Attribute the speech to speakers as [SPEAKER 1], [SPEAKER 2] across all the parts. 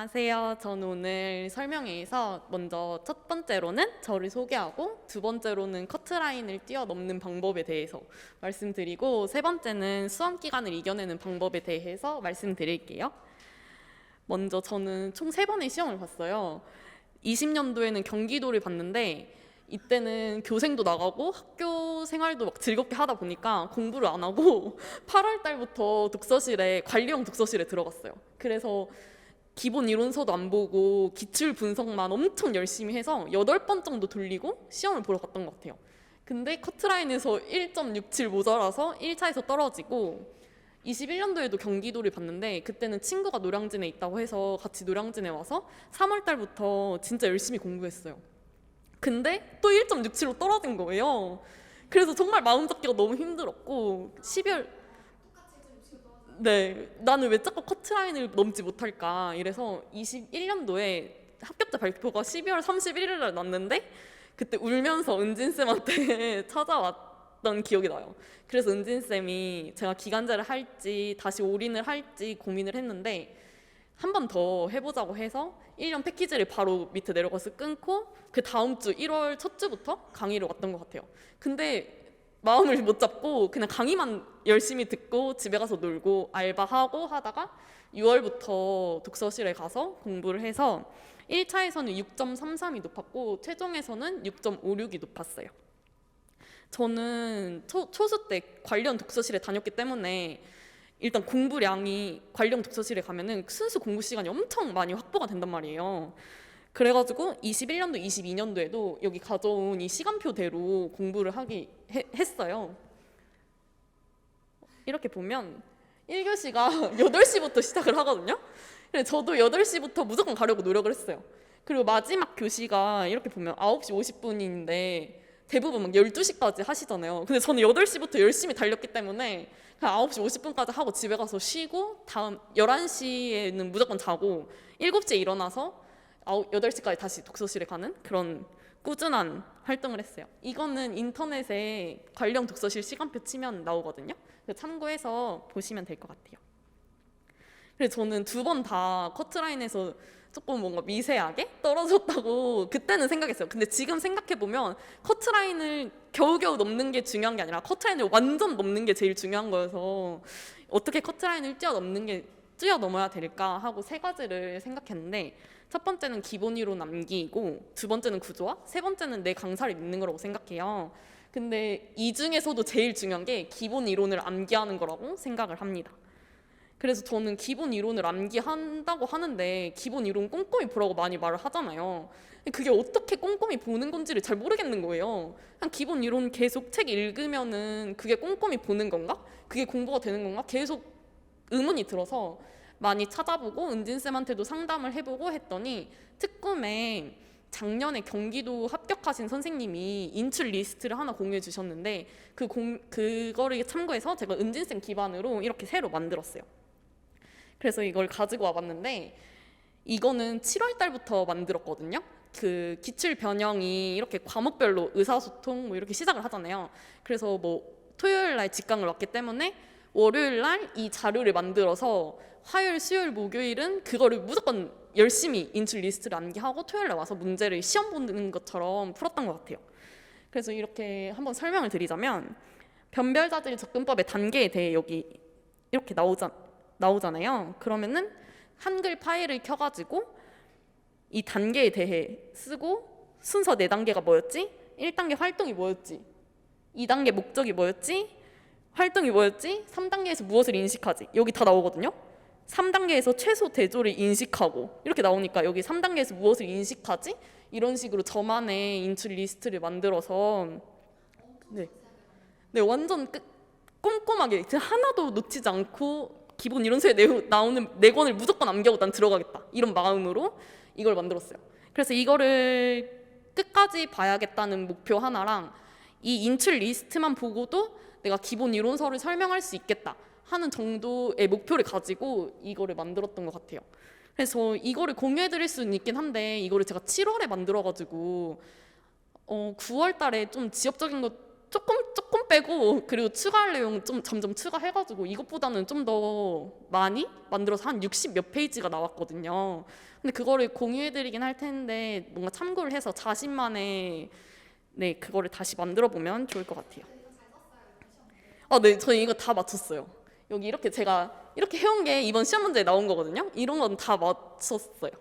[SPEAKER 1] 안녕하세요. 저는 오늘 설명회에서 먼저 첫 번째로는 저를 소개하고 두 번째로는 커트라인을 뛰어넘는 방법에 대해서 말씀드리고 세 번째는 수험 기간을 이겨내는 방법에 대해서 말씀드릴게요. 먼저 저는 총 3번의 시험을 봤어요. 20년도에는 경기도를 봤는데 이때는 교생도 나가고 학교 생활도 막 즐겁게 하다 보니까 공부를 안 하고 8월 달부터 독서실에 관리형 독서실에 들어갔어요. 그래서 기본 이론서도 안 보고 기출 분석만 엄청 열심히 해서 8번 정도 돌리고 시험을 보러 갔던 것 같아요. 근데 커트라인에서 1.67 모자라서 1차에서 떨어지고 21년도에도 경기도를 봤는데 그때는 친구가 노량진에 있다고 해서 같이 노량진에 와서 3월 달부터 진짜 열심히 공부했어요. 근데 또 1.67로 떨어진 거예요. 그래서 정말 마음 잡기가 너무 힘들었고 12월 네, 나는 왜 자꾸 커트라인을 넘지 못할까 이래서 21년도에 합격자 발표가 12월 31일 날 났는데 그때 울면서 은진쌤한테 찾아왔던 기억이 나요. 그래서 은진쌤이 제가 기간제를 할지 다시 올인을 할지 고민을 했는데 한 번 더 해보자고 해서 1년 패키지를 바로 밑에 내려가서 끊고 그 다음 주 1월 첫 주부터 강의를 왔던 것 같아요. 근데 마음을 못 잡고 그냥 강의만 열심히 듣고 집에 가서 놀고 알바하고 하다가 6월부터 독서실에 가서 공부를 해서 1차에서는 6.33이 높았고 최종에서는 6.56이 높았어요. 저는 초수 때 관련 독서실에 다녔기 때문에 일단 공부량이 관련 독서실에 가면은 순수 공부 시간이 엄청 많이 확보가 된단 말이에요. 그래가지고 21년도, 22년도에도 여기 가져온 이 시간표대로 공부를 했어요. 이렇게 보면 1교시가 8시부터 시작을 하거든요. 그래서 저도 8시부터 무조건 가려고 노력을 했어요. 그리고 마지막 교시가 이렇게 보면 9시 50분인데 대부분 막 12시까지 하시잖아요. 근데 저는 8시부터 열심히 달렸기 때문에 그냥 9시 50분까지 하고 집에 가서 쉬고 다음 11시에는 무조건 자고 7시에 일어나서 8시까지 다시 독서실에 가는 그런 꾸준한 활동을 했어요. 이거는 인터넷에 관련 독서실 시간표 치면 나오거든요. 참고해서 보시면 될 것 같아요. 그래서 저는 2번 다 커트라인에서 조금 뭔가 미세하게 떨어졌다고 그때는 생각했어요. 근데 지금 생각해보면 커트라인을 겨우겨우 넘는 게 중요한 게 아니라 커트라인을 완전 넘는 게 제일 중요한 거여서 어떻게 커트라인을 뛰어넘어야 될까 하고 3가지를 생각했는데 첫 번째는 기본 이론 암기이고 두 번째는 구조화, 세 번째는 내 강사를 믿는 거라고 생각해요. 근데 이 중에서도 제일 중요한 게 기본 이론을 암기하는 거라고 생각을 합니다. 그래서 저는 기본 이론을 암기한다고 하는데 기본 이론 꼼꼼히 보라고 많이 말을 하잖아요. 그게 어떻게 꼼꼼히 보는 건지를 잘 모르겠는 거예요. 그냥 기본 이론 계속 책 읽으면은 그게 꼼꼼히 보는 건가? 그게 공부가 되는 건가? 계속 의문이 들어서 많이 찾아보고 은진쌤한테도 상담을 해보고 했더니 특검에 작년에 경기도 합격하신 선생님이 인출 리스트를 하나 공유해 주셨는데 그거를 참고해서 제가 은진쌤 기반으로 이렇게 새로 만들었어요. 그래서 이걸 가지고 와봤는데 이거는 7월 달부터 만들었거든요. 그 기출 변형이 이렇게 과목별로 의사소통 뭐 이렇게 시작을 하잖아요. 그래서 뭐 토요일 날 직강을 왔기 때문에 월요일 날 이 자료를 만들어서 화요일, 수요일, 목요일은 그거를 무조건 열심히 인출 리스트를 암기하고 토요일 날 와서 문제를 시험 보는 것처럼 풀었던 것 같아요. 그래서 이렇게 한번 설명을 드리자면 변별자질 접근법의 단계에 대해 여기 이렇게 나오잖아요. 그러면은 한글 파일을 켜가지고 이 단계에 대해 쓰고 순서 4단계가 뭐였지? 1단계 활동이 뭐였지? 2단계 목적이 뭐였지? 활동이 뭐였지? 3단계에서 무엇을 인식하지? 여기 다 나오거든요. 3단계에서 최소 대조를 인식하고 이렇게 나오니까 여기 3단계에서 무엇을 인식하지? 이런 식으로 저만의 인출 리스트를 만들어서 네 완전 꼼꼼하게 하나도 놓치지 않고 기본 이론서에 나오는 4권을 무조건 암기하고 난 들어가겠다 이런 마음으로 이걸 만들었어요. 그래서 이거를 끝까지 봐야겠다는 목표 하나랑 이 인출 리스트만 보고도 내가 기본 이론서를 설명할 수 있겠다 하는 정도의 목표를 가지고 이거를 만들었던 것 같아요. 그래서 이거를 공유해 드릴 수는 있긴 한데 이거를 제가 7월에 만들어가지고 9월 달에 좀 지역적인 것 조금 빼고 그리고 추가할 내용 좀 점점 추가해가지고 이것보다는 좀 더 많이 만들어서 한 60 몇 페이지가 나왔거든요. 근데 그거를 공유해드리긴 할 텐데 뭔가 참고를 해서 자신만의 네 그거를 다시 만들어 보면 좋을 것 같아요. 네, 저희 이거 다 맞췄어요. 여기 이렇게 제가 이렇게 해온 게 이번 시험 문제에 나온 거거든요. 이런 건 다 맞췄어요.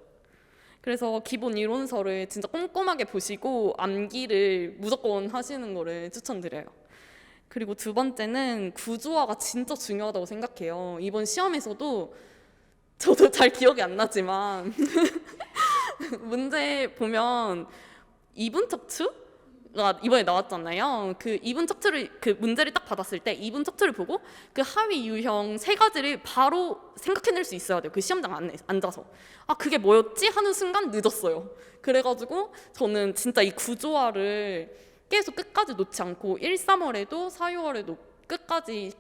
[SPEAKER 1] 그래서 기본 이론서를 진짜 꼼꼼하게 보시고 암기를 무조건 하시는 거를 추천드려요. 그리고 두 번째는 구조화가 진짜 중요하다고 생각해요. 이번 시험에서도 저도 잘 기억이 안 나지만 문제 보면 이분 척추가 이번에 나왔잖아요. 그 이분 척추를 그 문제를 딱 받았을 때 이분 척추를 보고 그 하위 유형 세 가지를 바로 생각해낼 수 있어야 돼요. 그 시험장 안에 앉아서 그게 뭐였지 하는 순간 늦었어요. 그래가지고 저는 진짜 이 구조화를 계속 끝까지 놓지 않고 1, 3월에도 4, 6월에도 끝까지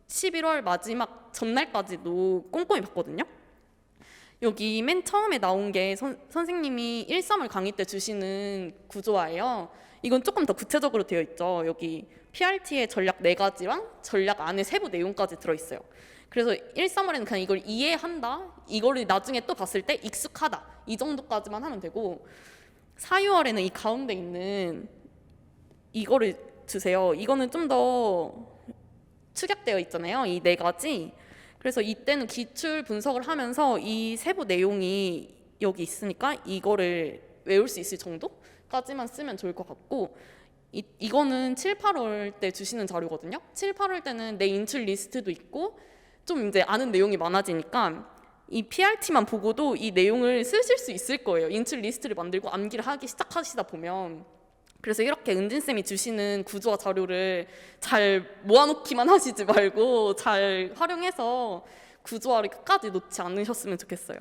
[SPEAKER 1] 11월 마지막 전날까지도 꼼꼼히 봤거든요. 여기 맨 처음에 나온 게 선생님이 1, 3월 강의 때 주시는 구조화예요. 이건 조금 더 구체적으로 되어 있죠. 여기 PRT의 전략 4가지랑 전략 안에 세부 내용까지 들어있어요. 그래서 1, 3월에는 그냥 이걸 이해한다, 이거를 나중에 또 봤을 때 익숙하다, 이 정도까지만 하면 되고 4, 6월에는 이 가운데 있는 이거를 주세요. 이거는 좀 더 축약되어 있잖아요. 이 4가지. 그래서 이때는 기출 분석을 하면서 이 세부 내용이 여기 있으니까 이거를 외울 수 있을 정도까지만 쓰면 좋을 것 같고 이거는 7, 8월 때 주시는 자료거든요. 7, 8월 때는 내 인출 리스트도 있고 좀 이제 아는 내용이 많아지니까 이 PRT만 보고도 이 내용을 쓰실 수 있을 거예요. 인출 리스트를 만들고 암기를 하기 시작하시다 보면. 그래서 이렇게 은진쌤이 주시는 구조화 자료를 잘 모아놓기만 하시지 말고 잘 활용해서 구조화를 끝까지 놓지 않으셨으면 좋겠어요.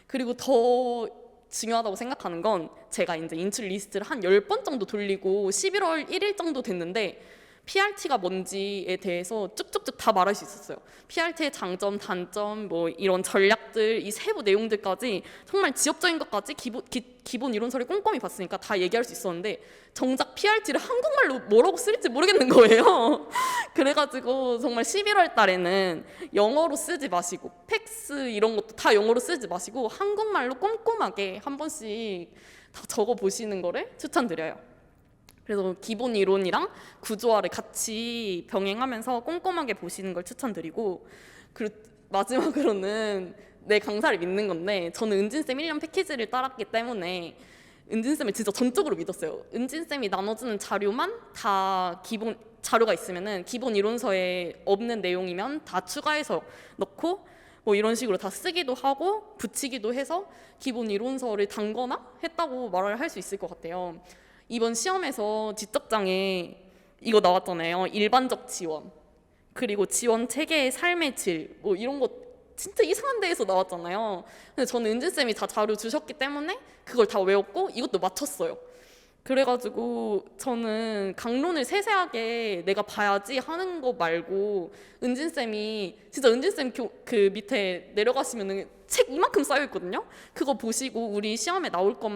[SPEAKER 1] 그리고 더 중요하다고 생각하는 건 제가 이제 인출 리스트를 한 10번 정도 돌리고 11월 1일 정도 됐는데 PRT가 뭔지에 대해서 쭉쭉쭉 다 말할 수 있었어요. PRT의 장점, 단점, 뭐 이런 전략들, 이 세부 내용들까지 정말 지엽적인 것까지 기본 이론서를 꼼꼼히 봤으니까 다 얘기할 수 있었는데 정작 PRT를 한국말로 뭐라고 쓸지 모르겠는 거예요. 그래가지고 정말 11월 달에는 영어로 쓰지 마시고 팩스 이런 것도 다 영어로 쓰지 마시고 한국말로 꼼꼼하게 한 번씩 다 적어 보시는 거를 추천드려요. 그래서 기본 이론이랑 구조화를 같이 병행하면서 꼼꼼하게 보시는 걸 추천드리고 그리고 마지막으로는 내 강사를 믿는 건데 저는 은진쌤 1년 패키지를 따랐기 때문에 은진쌤을 진짜 전적으로 믿었어요. 은진쌤이 나눠주는 자료만 다 기본 자료가 있으면은 기본 이론서에 없는 내용이면 다 추가해서 넣고 뭐 이런 식으로 다 쓰기도 하고 붙이기도 해서 기본 이론서를 단거나 했다고 말을 할 수 있을 것 같아요. 이번 시험에서 지적장애 이거 나왔잖아요. 일반적 지원 그리고 지원 체계의 삶의 질 뭐 이런 거 진짜 이상한 데에서 나왔잖아요. 근데 저는 은진쌤이 다 자료 주셨기 때문에 그걸 다 외웠고 이것도 맞췄어요. 그래가지고 저는 강론을 세세하게 내가 봐야지 하는 거 말고 은진쌤이 진짜 은진쌤 그 밑에 내려가시면은 책 이만큼 쌓여있거든요. 그거 보시고 우리 시험에 나올 것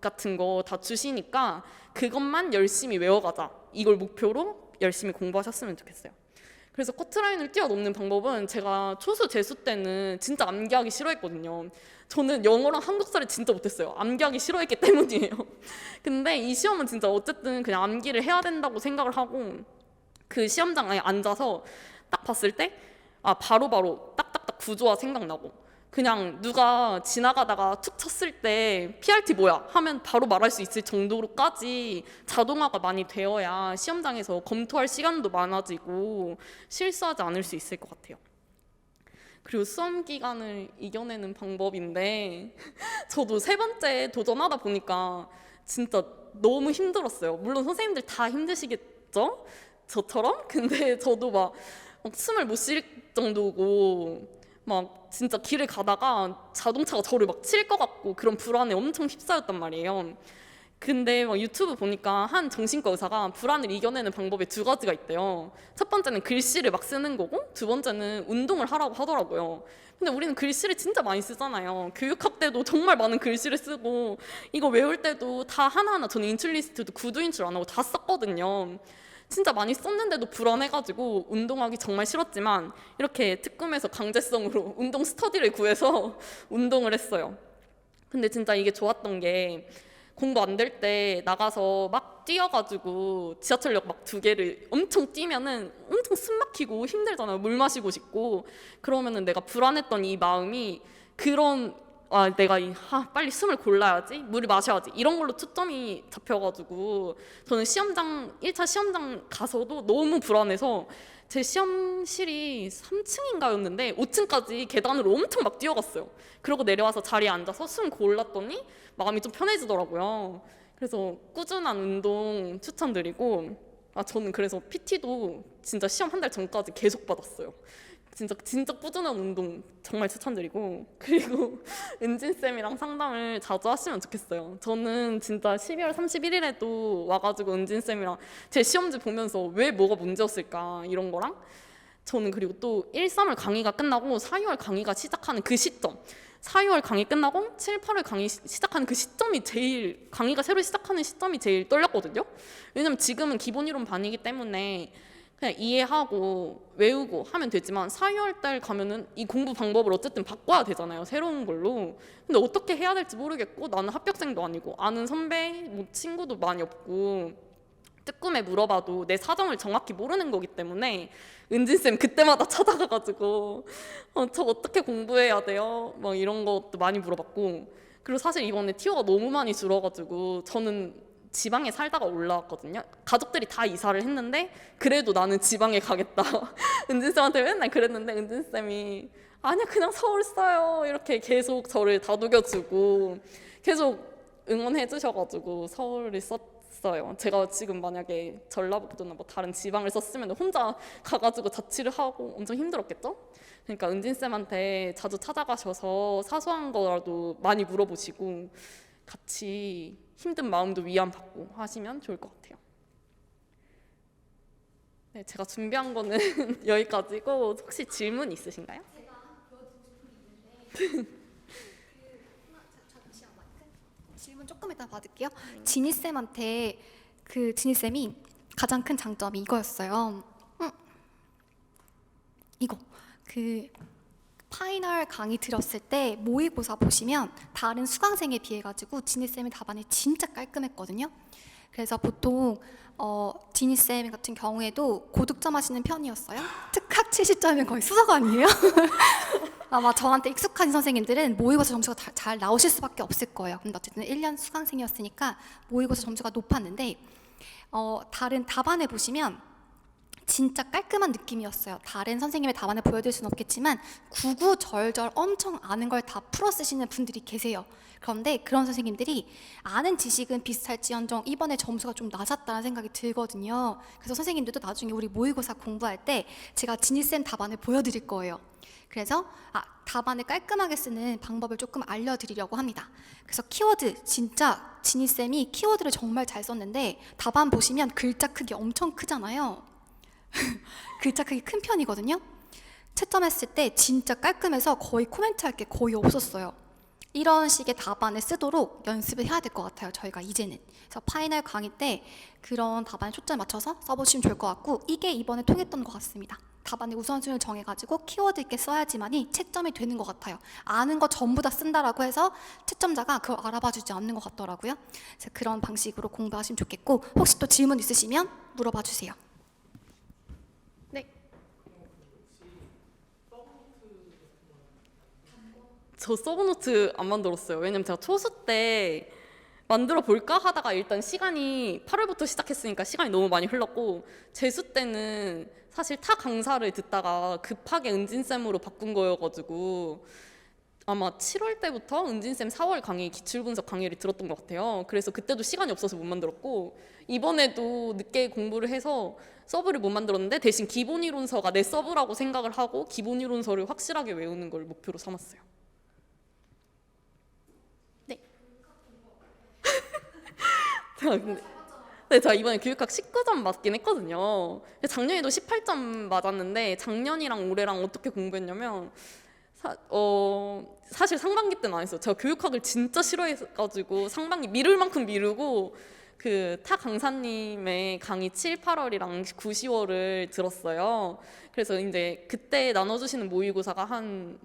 [SPEAKER 1] 같은 거 다 주시니까 그것만 열심히 외워가자. 이걸 목표로 열심히 공부하셨으면 좋겠어요. 그래서 커트라인을 뛰어넘는 방법은 제가 초수 재수 때는 진짜 암기하기 싫어했거든요. 저는 영어랑 한국사를 진짜 못했어요. 암기하기 싫어했기 때문이에요. 근데 이 시험은 진짜 어쨌든 그냥 암기를 해야 된다고 생각을 하고 그 시험장에 앉아서 딱 봤을 때 바로바로 딱딱딱 구조화 생각나고 그냥 누가 지나가다가 툭 쳤을 때 PRT 뭐야 하면 바로 말할 수 있을 정도로까지 자동화가 많이 되어야 시험장에서 검토할 시간도 많아지고 실수하지 않을 수 있을 것 같아요. 그리고 수험 기간을 이겨내는 방법인데 저도 3번째 도전하다 보니까 진짜 너무 힘들었어요. 물론 선생님들 다 힘드시겠죠? 저처럼? 근데 저도 막 숨을 못 쉴 정도고 막 진짜 길을 가다가 자동차가 저를 막 칠 것 같고 그런 불안에 엄청 휩싸였단 말이에요. 근데 막 유튜브 보니까 한 정신과 의사가 불안을 이겨내는 방법에 2가지가 있대요. 첫 번째는 글씨를 막 쓰는 거고 두 번째는 운동을 하라고 하더라고요. 근데 우리는 글씨를 진짜 많이 쓰잖아요. 교육학 때도 정말 많은 글씨를 쓰고 이거 외울 때도 다 하나하나 저는 인출 리스트도 구두 인출 안 하고 다 썼거든요. 진짜 많이 썼는데도 불안해가지고 운동하기 정말 싫었지만 이렇게 특검에서 강제성으로 운동 스터디를 구해서 운동을 했어요. 근데 진짜 이게 좋았던 게 공부 안 될 때 나가서 막 뛰어가지고 지하철역 막 2개를 엄청 뛰면은 엄청 숨 막히고 힘들잖아요. 물 마시고 싶고. 그러면은 내가 불안했던 이 마음이 그런 내가 빨리 숨을 골라야지, 물을 마셔야지 이런 걸로 초점이 잡혀가지고 저는 1차 시험장 가서도 너무 불안해서 제 시험실이 3층인가였는데 5층까지 계단으로 엄청 막 뛰어갔어요. 그러고 내려와서 자리에 앉아서 숨 골랐더니 마음이 좀 편해지더라고요. 그래서 꾸준한 운동 추천드리고 저는 그래서 PT도 진짜 시험 한 달 전까지 계속 받았어요. 진짜 꾸준한 운동 정말 추천드리고 그리고 은진쌤이랑 상담을 자주 하시면 좋겠어요. 저는 진짜 12월 31일에도 와가지고 은진쌤이랑 제 시험지 보면서 왜 뭐가 문제였을까 이런 거랑 저는 그리고 또 1, 3월 강의가 끝나고 4, 6월 강의가 시작하는 그 시점 4, 6월 강의 끝나고 7, 8월 강의 시작하는 그 시점이 제일 강의가 새로 시작하는 시점이 제일 떨렸거든요. 왜냐면 지금은 기본 이론 반이기 때문에 그냥 이해하고 외우고 하면 되지만 4, 6월 달 가면은 이 공부 방법을 어쨌든 바꿔야 되잖아요. 새로운 걸로. 근데 어떻게 해야 될지 모르겠고 나는 합격생도 아니고 아는 선배, 뭐 친구도 많이 없고 뜨끔에 물어봐도 내 사정을 정확히 모르는 거기 때문에 은진쌤 그때마다 찾아가가지고 저 어떻게 공부해야 돼요? 막 이런 것도 많이 물어봤고 그리고 사실 이번에 티오가 너무 많이 줄어가지고 저는 지방에 살다가 올라왔거든요. 가족들이 다 이사를 했는데 그래도 나는 지방에 가겠다. 은진쌤한테 맨날 그랬는데 은진쌤이 아니야 그냥 서울 써요 이렇게 계속 저를 다독여주고 계속 응원해 주셔가지고 서울을 썼어요. 제가 지금 만약에 전라북도나 뭐 다른 지방을 썼으면 혼자 가가지고 자취를 하고 엄청 힘들었겠죠? 그러니까 은진쌤한테 자주 찾아가셔서 사소한 거라도 많이 물어보시고 같이 힘든 마음도 위안받고 하시면 좋을 것 같아요. 네, 제가 준비한 거는 여기까지고 혹시 질문 있으신가요?
[SPEAKER 2] 제가 보여드리고 싶은 게 있는데 잠시만 질문 조금 이따 받을게요. 지니쌤한테 지니쌤이 가장 큰 장점이 이거였어요. 이거 파이널 강의 들었을 때 모의고사 보시면 다른 수강생에 비해 가지고 지니쌤이 답안이 진짜 깔끔했거든요. 그래서 보통 지니쌤 같은 경우에도 고득점 하시는 편이었어요. 특학 70점이면 거의 수석 아니에요? 아마 저한테 익숙한 선생님들은 모의고사 점수가 잘 나오실 수밖에 없을 거예요. 근데 어쨌든 1년 수강생이었으니까 모의고사 점수가 높았는데 다른 답안을 보시면 진짜 깔끔한 느낌이었어요. 다른 선생님의 답안을 보여드릴 수는 없겠지만 구구절절 엄청 아는 걸 다 풀어 쓰시는 분들이 계세요. 그런데 그런 선생님들이 아는 지식은 비슷할지언정 이번에 점수가 좀 낮았다는 생각이 들거든요. 그래서 선생님들도 나중에 우리 모의고사 공부할 때 제가 지니쌤 답안을 보여드릴 거예요. 그래서 답안을 깔끔하게 쓰는 방법을 조금 알려드리려고 합니다. 그래서 키워드, 진짜 지니쌤이 키워드를 정말 잘 썼는데 답안 보시면 글자 크기 엄청 크잖아요. 글자 크기 큰 편이거든요. 채점했을 때 진짜 깔끔해서 거의 코멘트할 게 거의 없었어요. 이런 식의 답안을 쓰도록 연습을 해야 될 것 같아요. 저희가 이제는. 그래서 파이널 강의 때 그런 답안에 초점을 맞춰서 써보시면 좋을 것 같고 이게 이번에 통했던 것 같습니다. 답안의 우선순위를 정해가지고 키워드 있게 써야지만이 채점이 되는 것 같아요. 아는 거 전부 다 쓴다라고 해서 채점자가 그걸 알아봐주지 않는 것 같더라고요. 그래서 그런 방식으로 공부하시면 좋겠고 혹시 또 질문 있으시면 물어봐 주세요.
[SPEAKER 1] 저 서브노트 안 만들었어요. 왜냐면 제가 초수 때 만들어 볼까 하다가 일단 시간이 8월부터 시작했으니까 시간이 너무 많이 흘렀고 재수 때는 사실 타 강사를 듣다가 급하게 은진쌤으로 바꾼 거여가지고 아마 7월 때부터 은진쌤 4월 강의 기출분석 강의를 들었던 것 같아요. 그래서 그때도 시간이 없어서 못 만들었고 이번에도 늦게 공부를 해서 서브를 못 만들었는데 대신 기본이론서가 내 서브라고 생각을 하고 기본이론서를 확실하게 외우는 걸 목표로 삼았어요. 제가 이번에 교육학 19점 맞긴 했거든요. 작년에도 18점 맞았는데 작년이랑 올해랑 어떻게 공부했냐면 사실 상반기 때는 안 했어요. 제가 교육학을 진짜 싫어해가지고 상반기 미룰 만큼 미루고 그 타 강사님의 강의 7, 8월이랑 9, 10월을 들었어요. 그래서 이제 그때 나눠주시는 모의고사가 한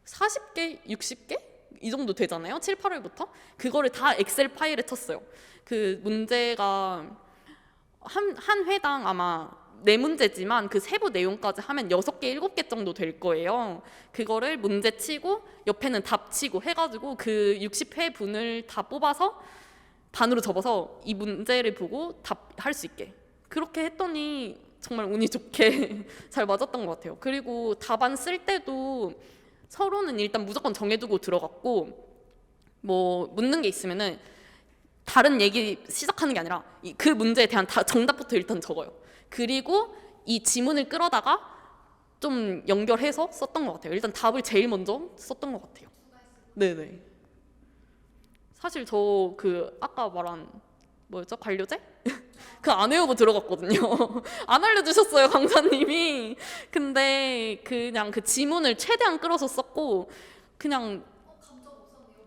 [SPEAKER 1] 40개, 60개? 이 정도 되잖아요. 7, 8월부터. 그거를 다 엑셀 파일에 쳤어요. 그 문제가 한 회당 아마 4문제지만 그 세부 내용까지 하면 6개, 7개 정도 될 거예요. 그거를 문제 치고 옆에는 답 치고 해가지고 그 60회 분을 다 뽑아서 반으로 접어서 이 문제를 보고 답할 수 있게 그렇게 했더니 정말 운이 좋게 잘 맞았던 것 같아요. 그리고 답안 쓸 때도 서로는 일단 무조건 정해두고 들어갔고 뭐 묻는 게 있으면은 다른 얘기 시작하는 게 아니라 그 문제에 대한 정답부터 일단 적어요. 그리고 이 지문을 끌어다가 좀 연결해서 썼던 것 같아요. 일단 답을 제일 먼저 썼던 것 같아요. 네네. 사실 저 그 아까 말한 뭐였죠? 관료제? 그 안 외우고 들어갔거든요. 안 알려주셨어요, 강사님이. 근데 그냥 그 지문을 최대한 끌어서 썼고 그냥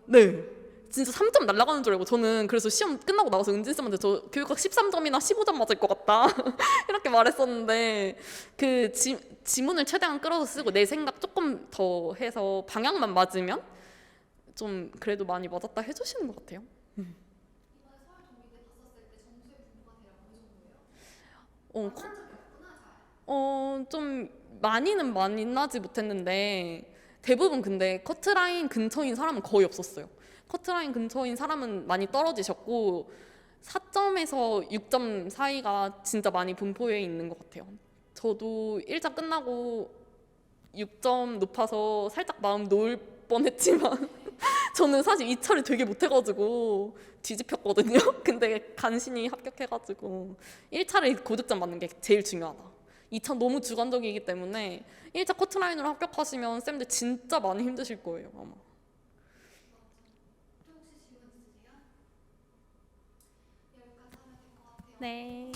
[SPEAKER 1] 네. 진짜 3점 날아가는 줄 알고 저는 그래서 시험 끝나고 나와서 은진쌤한테 저 교육학 13점이나 15점 맞을 것 같다 이렇게 말했었는데 그 지문을 최대한 끌어서 쓰고 내 생각 조금 더 해서 방향만 맞으면 좀 그래도 많이 맞았다 해주시는 것 같아요. 좀 많이는 만나지 못했는데 대부분 근데 커트라인 근처인 사람은 거의 없었어요. 커트라인 근처인 사람은 많이 떨어지셨고 4점에서 6점 사이가 진짜 많이 분포해 있는 것 같아요. 저도 1차 끝나고 6점 높아서 살짝 마음 놓을 뻔했지만 저는 사실 2차를 되게 못해가지고 뒤집혔거든요. 근데 간신히 합격해가지고 1차를 고득점 맞는 게 제일 중요하다. 2차 너무 주관적이기 때문에 1차 커트라인으로 합격하시면 쌤들 진짜 많이 힘드실 거예요, 아마. 네.